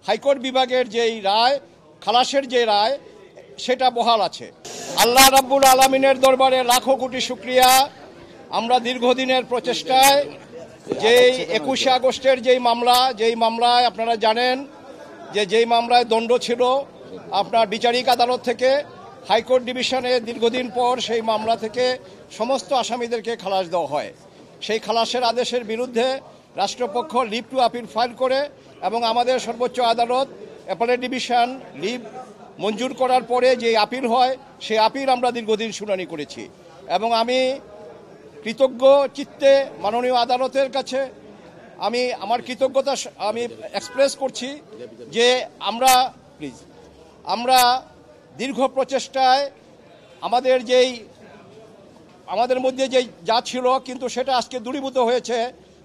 High court বিভাগের যেই রায়, খালাসের যে রায়, সেটা বহাল আছে। আল্লাহ রাব্বুল আলামিনের দরবারে লাখো কোটি শুকরিয়া। আমরা দীর্ঘদিনের প্রচেষ্টায় যেই 21শে আগস্টের যেই মামলায় আপনারা জানেন যেই মামলায় দণ্ড ছিল আপনার বিচারিক আদালত থেকে, হাইকোর্ট ডিভিশনে দীর্ঘদিন পর সেই মামলা থেকে সমস্ত আসামিদেরকে খালাস দেওয়া হয়। সেই খালাসের আদেশের বিরুদ্ধে রাষ্ট্রপক্ষ লিভ টু আপিল ফাইল করে এবং আমাদের সর্বোচ্চ আদালত অ্যাপেলেট ডিভিশন লিভ মঞ্জুর করার পরে যে আপিল হয় সেই আপিল আমরা দীর্ঘদিন শুনানি করেছি। এবং আমি কৃতজ্ঞ চিত্তে মাননীয় আদালতের কাছে আমি আমার কৃতজ্ঞতা আমি এক্সপ্রেস করছি যে আমরা দীর্ঘ প্রচেষ্টায় আমাদের মধ্যে যা ছিল কিন্তু সেটা আজকে দূরীভূত হয়েছে।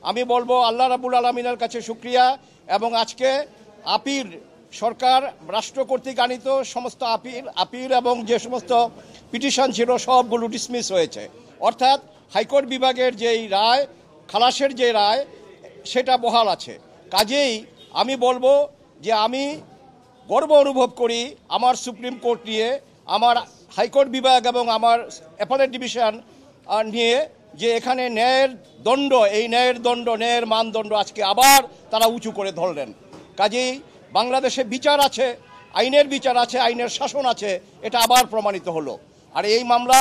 আমি বলবো আল্লাহ রাব্বুল আলামিনের কাছে শুকরিয়া। এবং আজকে আপিল সরকার রাষ্ট্র কর্তৃক আনিত সমস্ত আপিল এবং যে সমস্ত পিটিশন ছিল সবগুলো ডিসমিস হয়েছে। অর্থাৎ হাইকোর্ট বিভাগের যেই রায়, খালাসের যে রায়, সেটা বহাল আছে। কাজেই আমি বলবো যে আমি গর্ব অনুভব করি আমার সুপ্রিম কোর্ট নিয়ে, আমার হাইকোর্ট বিভাগ এবং আমার অ্যাপেলেট ডিভিশন নিয়ে, যে এখানে ন্যায়ের মানদণ্ড আজকে আবার তারা উঁচু করে ধরলেন। কাজেই বাংলাদেশে বিচার আছে, আইনের বিচার আছে, আইনের শাসন আছে, এটা আবার প্রমাণিত হলো। আর এই মামলা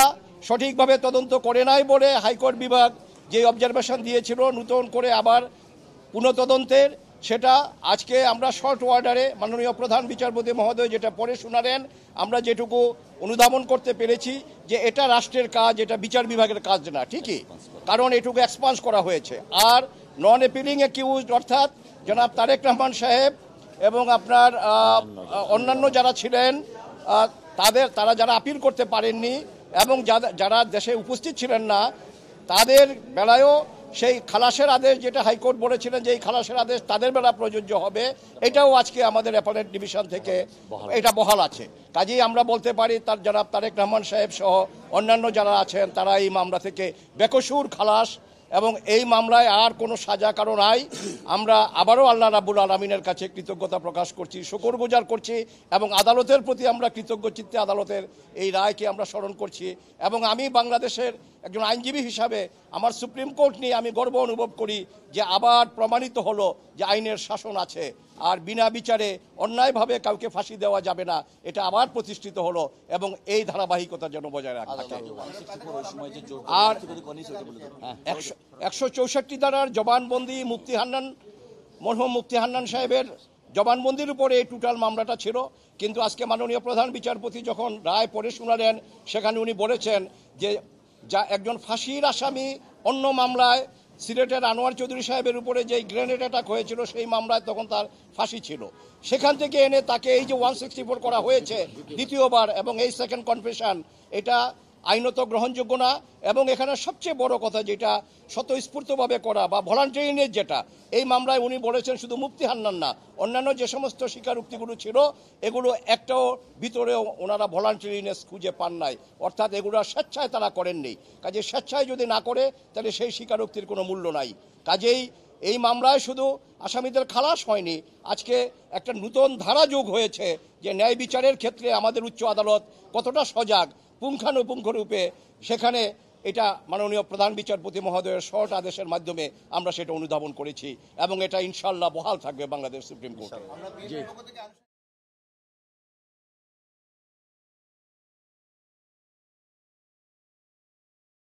সঠিকভাবে তদন্ত করে নাই বলে হাইকোর্ট বিভাগ যে অবজারভেশন দিয়েছিল নতুন করে আবার পুনঃতদন্তের, সেটা আজকে আমরা শর্ট অর্ডারে মাননীয় প্রধান বিচারপতি মহোদয় যেটা পরে শোনালেন, আমরা যেটুকু অনুধাবন করতে পেরেছি যে এটা রাষ্ট্রের কাজ, এটা বিচার বিভাগের কাজ না। ঠিকই, কারণ এটুকু এক্সপান্স করা হয়েছে। আর নন অ্যাপিলিং অ্যাকিউজড অর্থাৎ জনাব তারেক রহমান সাহেব এবং আপনার অন্যান্য যারা ছিলেন তারা যারা আপিল করতে পারেননি এবং যারা দেশে উপস্থিত ছিলেন না, তাদের বেলায়ও সেই খালাসের আদেশ যেটা হাইকোর্ট বলেছিলেন যে এই খালাসের আদেশ তাদের বেলা প্রযোজ্য হবে, এটাও আজকে আমাদের অ্যাপেলেট ডিভিশন থেকে এটা বহাল আছে। কাজেই আমরা বলতে পারি জনাব তারেক রহমান সাহেব সহ অন্যান্য যারা আছেন তারা এই মামলা থেকে বেকসুর খালাস এবং এই মামলায় আর কোনো সাজা কারো নাই। আমরা আবারও আল্লাহ রাব্বুল আলামিনের কাছে কৃতজ্ঞতা প্রকাশ করছি, শুকরগুজার করছি এবং আদালতের প্রতি আমরা কৃতজ্ঞ চিত্তে আদালতের এই রায়কে আমরা স্মরণ করছি। এবং আমি বাংলাদেশের একজন আইনজীবী হিসাবে আমার সুপ্রিম কোর্ট নিয়ে আমি গর্ব অনুভব করি যে আবার প্রমাণিত হলো যে আইনের শাসন আছে আর বিনা বিচারে অন্যায়ভাবে কাউকে ফাঁসি দেওয়া যাবে না, এটা আবার প্রতিষ্ঠিত হলো এবং এই ধারাবাহিকতা যেন বজায় রাখা থাকে। আর 164 ধারার জবানবন্দি মরহুম মুফতি হান্নান সাহেবের জবানবন্দির উপরে এই টোটাল মামলাটা ছিল। কিন্তু আজকে মাননীয় প্রধান বিচারপতি যখন রায় পড়ে শোনালেন সেখানে উনি বলেছেন যে একজন ফাঁসির আসামি অন্য মামলায় সিলেটের আনোয়ার চৌধুরী সাহেবের উপরে যে গ্রেনেড অ্যাটাক হয়েছিল সেই মামলায় তখন তার ফাঁসি ছিল, সেখান থেকে এনে তাকে এই যে 164 করা হয়েছে দ্বিতীয়বার এবং এই সেকেন্ড কনফেশন, এটা আইনত গ্রহণযোগ্য না। এবং এখানে সবচেয়ে বড় কথা যেটা স্বতঃস্ফূর্তভাবে করা বা ভলান্টারিনেস, যেটা এই মামলায় উনি বলেছেন শুধু মুফতি হান্নান না, অন্যান্য যে সমস্ত স্বীকারোক্তিগুলো ছিল এগুলো একটাও ভিতরেও ওনারা ভলান্টারিনেস খুঁজে পান নাই, অর্থাৎ এগুলো স্বেচ্ছায় তারা করেননি। কাজে স্বেচ্ছায় যদি না করে তাহলে সেই স্বীকারোক্তির কোনো মূল্য নাই। কাজেই এই মামলায় শুধু আসামিদের খালাস হয়নি, আজকে একটা নতুন ধারা যোগ হয়েছে যে ন্যায় বিচারের ক্ষেত্রে আমাদের উচ্চ আদালত কতটা সজাগ পুঙ্খানুপুঙ্খরূপে, সেখানে এটা মাননীয় প্রধান বিচারপতি মহোদয়ের শর্ট আদেশের মাধ্যমে আমরা সেটা অনুধাবন করেছি এবং এটা ইনশাআল্লাহ বহাল থাকবে বাংলাদেশ সুপ্রিম কোর্টে।